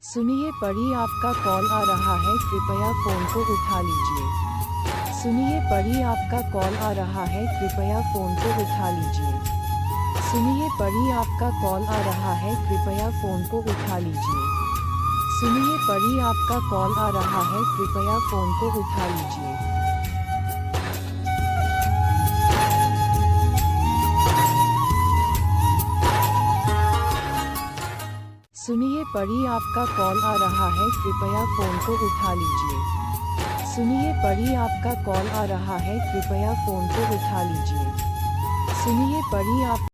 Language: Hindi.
सुनिए परी, आपका कॉल आ रहा है, कृपया फ़ोन को उठा लीजिए। सुनिए परी, आपका कॉल आ रहा है, कृपया फ़ोन को उठा लीजिए। सुनिए परी, आपका कॉल आ रहा है, कृपया फ़ोन को उठा लीजिए। सुनिए परी, आपका कॉल आ रहा है, कृपया फ़ोन को उठा लीजिए। सुनिए परी, आपका कॉल आ रहा है, कृपया फ़ोन को उठा लीजिए। सुनिए परी, आपका कॉल आ रहा है, कृपया फ़ोन को उठा लीजिए। सुनिए परी, आप